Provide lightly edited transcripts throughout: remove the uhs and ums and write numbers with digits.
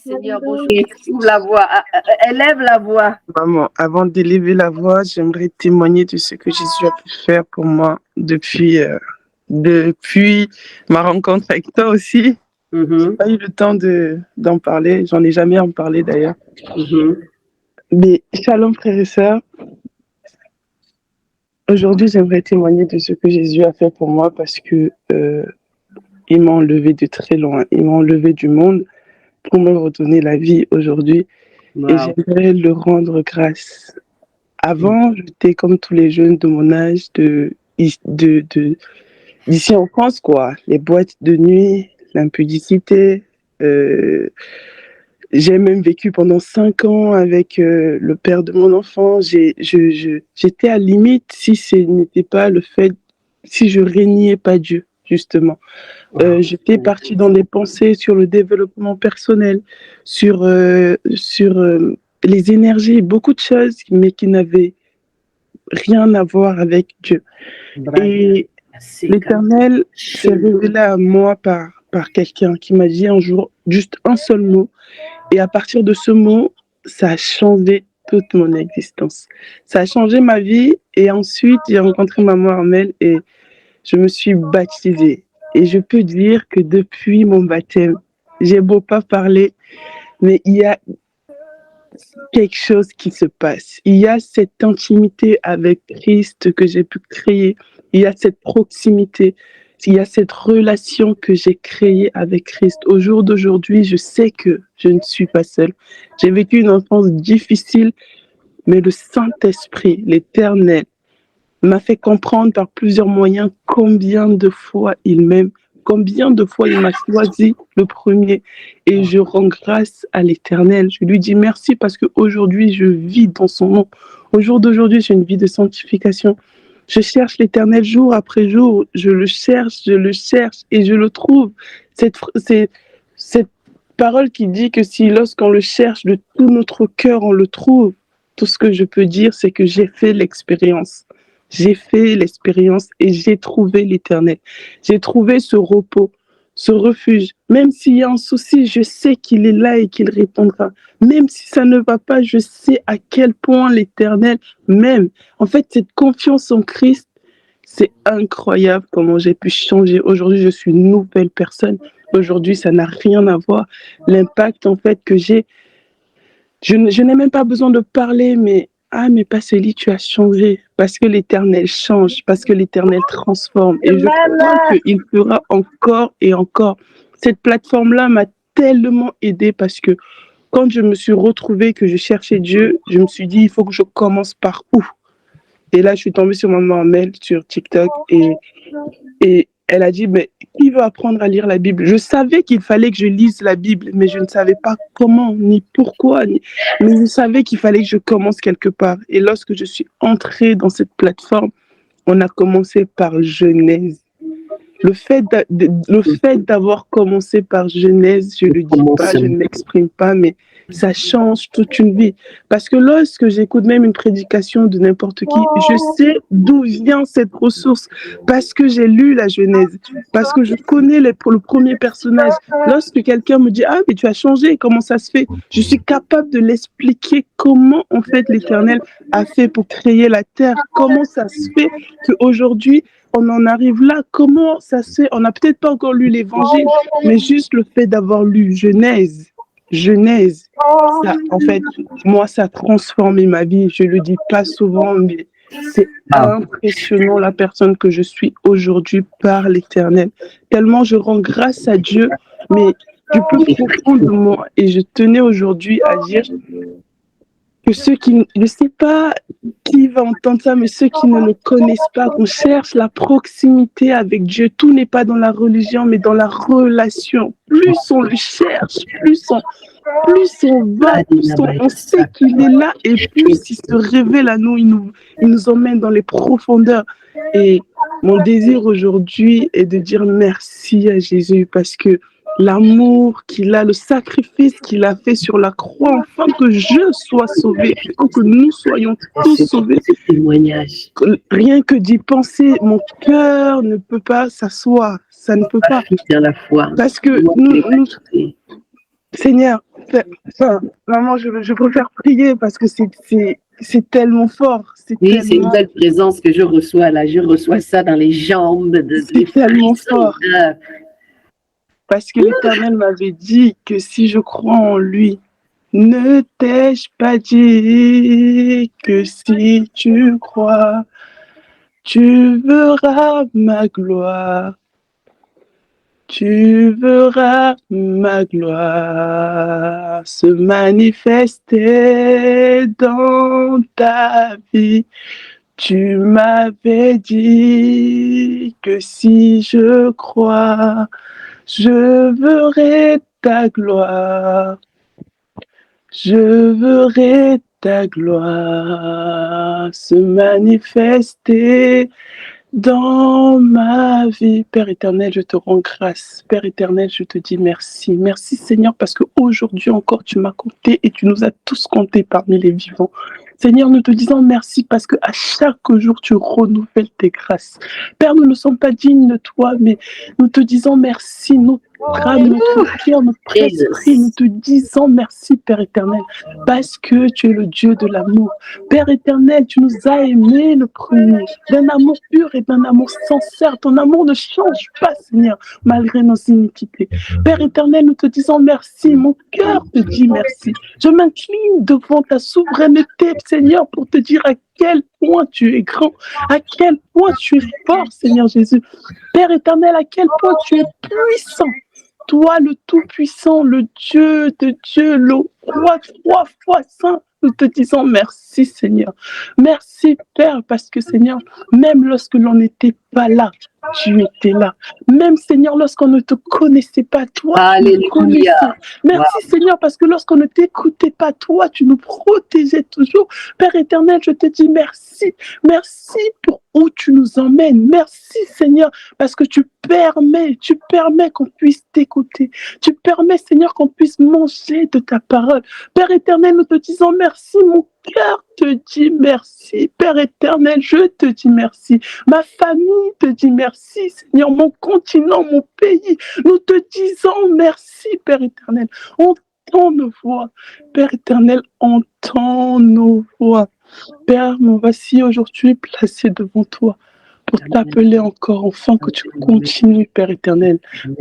Seigneur, aujourd'hui, ouvre la voix, élève la voix. Maman, avant d'élever la voix, j'aimerais témoigner de ce que Jésus a pu faire pour moi depuis ma rencontre avec toi aussi. J'ai pas eu le temps d'en parler, j'en ai jamais en parlé d'ailleurs. Mais shalom frères et sœurs, aujourd'hui j'aimerais témoigner de ce que Jésus a fait pour moi parce que il m'a enlevé de très loin, il m'a enlevé du monde pour me redonner la vie aujourd'hui. Et j'aimerais le rendre grâce. Avant, j'étais comme tous les jeunes de mon âge, d'ici en France, quoi. Les boîtes de nuit, l'impudicité. J'ai même vécu pendant 5 ans avec le père de mon enfant. J'étais à limite si ce n'était pas le fait, si je régnais pas Dieu, justement. J'étais partie dans des pensées sur le développement personnel, sur les énergies, beaucoup de choses, mais qui n'avaient rien à voir avec Dieu. Et l'Éternel s'est révélé à moi par quelqu'un qui m'a dit un jour juste un seul mot. Et à partir de ce mot, ça a changé toute mon existence. Ça a changé ma vie. Et ensuite, j'ai rencontré maman Armelle et je me suis baptisée. Et je peux dire que depuis mon baptême, j'ai beau pas parler, mais il y a quelque chose qui se passe. Il y a cette intimité avec Christ que j'ai pu créer. Il y a cette proximité. Il y a cette relation que j'ai créée avec Christ. Au jour d'aujourd'hui, je sais que je ne suis pas seule. J'ai vécu une enfance difficile, mais le Saint-Esprit, l'Éternel, m'a fait comprendre par plusieurs moyens combien de fois il m'aime, combien de fois il m'a choisi le premier. Et je rends grâce à l'Éternel. Je lui dis merci parce qu'aujourd'hui, je vis dans son nom. Au jour d'aujourd'hui, j'ai une vie de sanctification. Je cherche l'Éternel jour après jour. Je le cherche et je le trouve. Cette parole qui dit que si lorsqu'on le cherche de tout notre cœur, on le trouve. Tout ce que je peux dire, c'est que j'ai fait l'expérience. J'ai fait l'expérience et j'ai trouvé l'Éternel. J'ai trouvé ce repos, ce refuge. Même s'il y a un souci, je sais qu'il est là et qu'il répondra. Même si ça ne va pas, je sais à quel point l'Éternel m'aime. En fait, cette confiance en Christ, c'est incroyable comment j'ai pu changer. Aujourd'hui, je suis une nouvelle personne. Aujourd'hui, ça n'a rien à voir. L'impact, en fait, que j'ai, je n'ai même pas besoin de parler, mais Passélie, tu as changé parce que l'Éternel change, parce que l'Éternel transforme. Et je crois qu'il fera encore et encore. Cette plateforme-là m'a tellement aidée parce que quand je me suis retrouvée, que je cherchais Dieu, je me suis dit, il faut que je commence par où? Et là, je suis tombée sur maman Amel sur TikTok et elle a dit, mais qui veut apprendre à lire la Bible? Je savais qu'il fallait que je lise la Bible, mais je ne savais pas comment, ni pourquoi, mais je savais qu'il fallait que je commence quelque part. Et lorsque je suis entrée dans cette plateforme, on a commencé par Genèse. Le fait d'avoir commencé par Genèse, je ne le dis pas, je ne m'exprime pas, mais ça change toute une vie. Parce que lorsque j'écoute même une prédication de n'importe qui, je sais d'où vient cette ressource. Parce que j'ai lu la Genèse, parce que je connais le premier personnage. Lorsque quelqu'un me dit « Ah, mais tu as changé, comment ça se fait ?» Je suis capable de l'expliquer comment, en fait, l'Éternel a fait pour créer la terre. Comment ça se fait qu'aujourd'hui, on en arrive là. Comment ça se fait? On n'a peut-être pas encore lu l'Évangile, mais juste le fait d'avoir lu Genèse, ça, en fait, moi, ça a transformé ma vie. Je le dis pas souvent, mais c'est impressionnant la personne que je suis aujourd'hui par l'Éternel. Tellement je rends grâce à Dieu, mais du plus profond de moi. Et je tenais aujourd'hui à dire que ceux qui, je ne sais pas qui va entendre ça, mais ceux qui ne le connaissent pas, qu'on cherche la proximité avec Dieu. Tout n'est pas dans la religion, mais dans la relation. Plus on le cherche, plus on va, plus on sait qu'il est là, et plus il se révèle à nous, il nous emmène dans les profondeurs. Et mon désir aujourd'hui est de dire merci à Jésus, parce que l'amour qu'il a, le sacrifice qu'il a fait sur la croix, afin que je sois sauvé, que nous soyons tous sauvés. Rien que d'y penser, mon cœur ne peut pas s'asseoir, ça ne peut pas. Parce que Seigneur, enfin, vraiment, je préfère prier parce que c'est tellement fort. Oui, c'est une belle présence que je reçois là. Je reçois ça dans les jambes, des c'est tellement frissons. fort. Parce que l'Éternel m'avait dit que si je crois en lui, ne t'ai-je pas dit que si tu crois, tu verras ma gloire. Tu verras ma gloire se manifester dans ta vie. Tu m'avais dit que si je crois, je verrai ta gloire. Je verrai ta gloire se manifester dans ma vie. Père éternel, je te rends grâce. Père éternel, je te dis merci. Merci Seigneur parce qu'aujourd'hui encore tu m'as compté et tu nous as tous comptés parmi les vivants. Seigneur, nous te disons merci parce qu'à chaque jour tu renouvelles tes grâces. Père, nous ne sommes pas dignes de toi, mais nous te disons merci. Notre âme, notre cœur, notre esprit, nous te disons merci Père éternel parce que tu es le Dieu de l'amour. Père éternel, tu nous as aimés le premier, d'un amour pur et d'un amour sincère. Ton amour ne change pas, Seigneur, malgré nos iniquités. Père éternel, nous te disons merci. Mon cœur te dit merci. Je m'incline devant ta souveraineté, Seigneur, pour te dire à quel point tu es grand, à quel point tu es fort, Seigneur Jésus. Père éternel, à quel point tu es puissant. Toi, le Tout-Puissant, le Dieu de Dieu, le Roi 3 fois saint, nous te disons merci, Seigneur. Merci, Père, parce que, Seigneur, même lorsque l'on n'était pas là, tu étais là. Même, Seigneur, lorsqu'on ne te connaissait pas, toi, tu nous connaissais. Merci, Seigneur, parce que lorsqu'on ne t'écoutait pas, toi, tu nous protégeais toujours. Père éternel, je te dis merci. Merci pour où tu nous emmènes. Merci, Seigneur, parce que tu permets qu'on puisse t'écouter. Tu permets, Seigneur, qu'on puisse manger de ta parole. Père éternel, nous te disons merci. Mon cœur te dit merci. Père éternel, je te dis merci. Ma famille te dit merci, Seigneur. Mon continent, mon pays, nous te disons merci, Père éternel. Entends nos voix. Père éternel, entends nos voix. Père, nous voici aujourd'hui placés devant toi pour t'appeler encore, enfin que tu continues, Père éternel.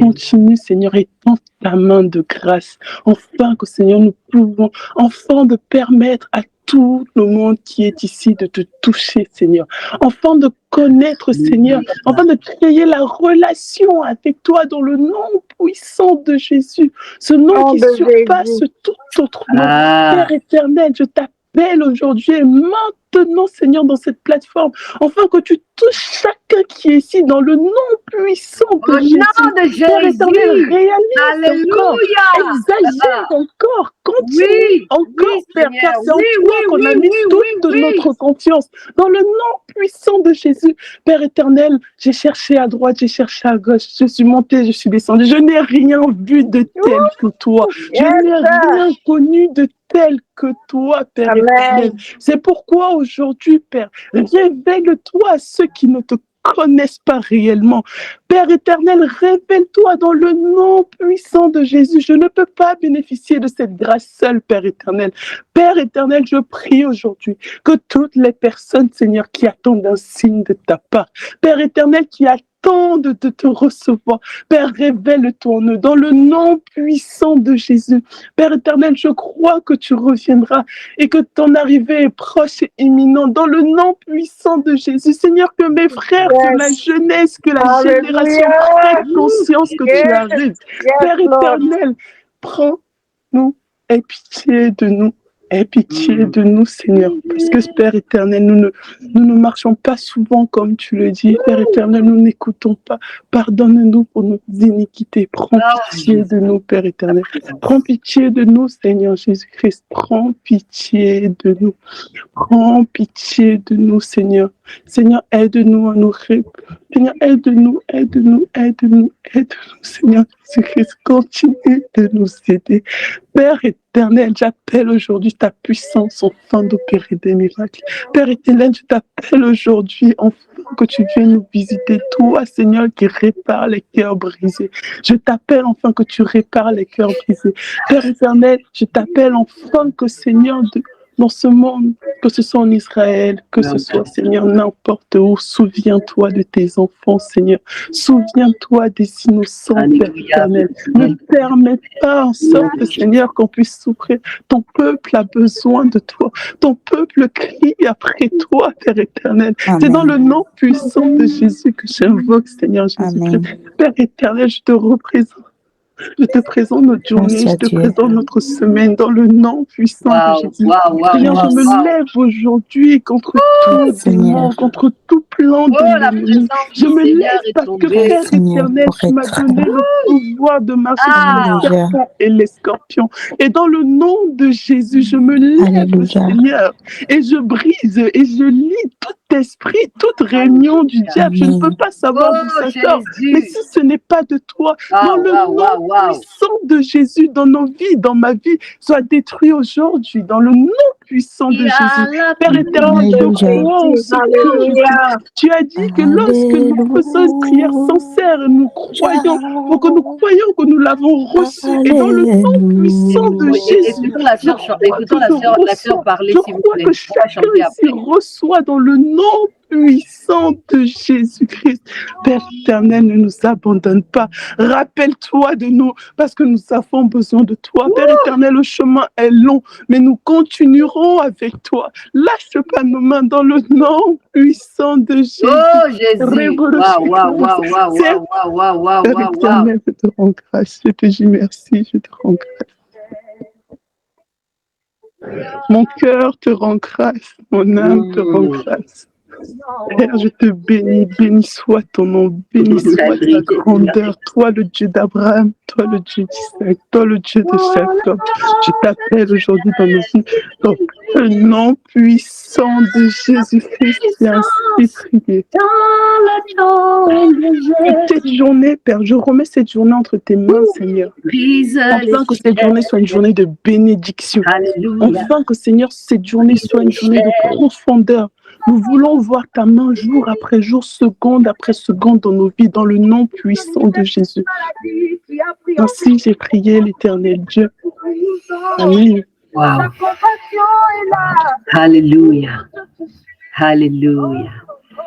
Continue, Seigneur, étends ta main de grâce. Enfin que, Seigneur, nous pouvons, enfin de permettre à tout le monde qui est ici de te toucher, Seigneur. Enfin de connaître, Seigneur. Enfin de créer la relation avec toi dans le nom puissant de Jésus. Ce nom qui surpasse tout autre nom. Père éternel, je t'appelle aujourd'hui et maintenant, Seigneur, dans cette plateforme, enfin que tu touches chacun qui est ici dans le nom puissant de Jésus. Nom de Jésus. Père éternel, réalise encore, exagère encore, continue encore, Père, car c'est en toi qu'on a mis toute notre confiance. Dans le nom puissant de Jésus, Père éternel, j'ai cherché à droite, j'ai cherché à gauche, je suis montée, je suis descendue, je n'ai rien vu de tel que toi, je n'ai rien connu de tel que toi, Père éternel. C'est pourquoi aujourd'hui, Père, révèle-toi à ceux qui ne te connaissent pas réellement. Père éternel, révèle-toi dans le nom puissant de Jésus. Je ne peux pas bénéficier de cette grâce seule, Père éternel. Père éternel, je prie aujourd'hui que toutes les personnes, Seigneur, qui attendent un signe de ta part, Père éternel, qui attendent de te recevoir, Père, révèle-toi en eux dans le nom puissant de Jésus. Père éternel, je crois que tu reviendras et que ton arrivée est proche et imminente dans le nom puissant de Jésus. Seigneur, que mes frères de la jeunesse, que la génération prenne conscience que tu arrives. Père éternel, prends-nous, aie pitié de nous. Aie pitié de nous, Seigneur, parce que, Père éternel, nous ne marchons pas souvent comme tu le dis. Père éternel, nous n'écoutons pas. Pardonne-nous pour nos iniquités. Prends pitié de nous, Père éternel. Prends pitié de nous, Seigneur Jésus-Christ. Prends pitié de nous. Prends pitié de nous, Seigneur. Seigneur, aide-nous à nous répondre. Seigneur, aide-nous, Seigneur Jésus-Christ, continue de nous aider. Père éternel, j'appelle aujourd'hui ta puissance afin d'opérer des miracles. Père éternel, je t'appelle aujourd'hui enfin que tu viennes nous visiter, toi, Seigneur, qui répare les cœurs brisés. Je t'appelle enfin que tu répares les cœurs brisés. Père éternel, je t'appelle enfin que, Seigneur, dans ce monde, que ce soit en Israël, que ce soit, Seigneur, n'importe où, souviens-toi de tes enfants, Seigneur. Souviens-toi des innocents, Père éternel. Ne permets pas en sorte, Seigneur, qu'on puisse souffrir. Ton peuple a besoin de toi. Ton peuple crie après toi, Père éternel. C'est dans le nom puissant de Jésus que j'invoque, Seigneur Jésus-Christ. Père éternel, je te représente. Je te présente notre journée, je te présente notre semaine dans le nom puissant de Jésus. Seigneur, je me lève aujourd'hui contre tout démon, contre tout plan de l'ennemi. Je me lève parce que Père éternel, tu m'as donné le pouvoir de marcher sur les serpents et les scorpions. Et dans le nom de Jésus, je me lève, Seigneur, et je brise et je lis tout esprit, toute réunion du diable. Je ne peux pas savoir d'où ça sort. Mais si ce n'est pas de toi, dans le nom puissant de Jésus, dans nos vies, dans ma vie, soit détruit aujourd'hui, dans le nom puissant de Jésus. Père éternel, je crois en ce que Jésus. Tu as dit que lorsque nous faisons une prière sincère, nous croyons, pour que nous croyons que nous l'avons reçu. Et dans le nom puissant de Jésus, écoutons la sœur parler, s'il vous plaît. Que chacun ici reçoit dans le nom puissant de Jésus-Christ. Père éternel, ne nous abandonne pas. Rappelle-toi de nous, parce que nous avons besoin de toi. Père éternel, le chemin est long, mais nous continuerons avec toi. Lâche pas nos mains dans le nom puissant de Jésus. Oh Jésus! Waouh! Père éternel, je te rends grâce, je te dis merci, je te rends grâce. Mon cœur te rend grâce, mon âme te rend grâce. Père, je te bénis, béni soit ton nom, béni soit ta grandeur, toi le Dieu d'Abraham, toi le Dieu d'Isaac, toi le Dieu de Jacob. Je t'appelle aujourd'hui dans nos vies, dans le nom puissant de Jésus-Christ, et ainsi prié. Cette journée, Père, je remets cette journée entre tes mains, Seigneur. Enfin que cette journée soit une journée de bénédiction. Enfin que, Seigneur, cette journée soit une journée de profondeur. Nous voulons voir ta main jour après jour, seconde après seconde dans nos vies, dans le nom puissant de Jésus. Ainsi j'ai prié, l'Éternel Dieu. Amen. Wow. Alléluia. Alléluia.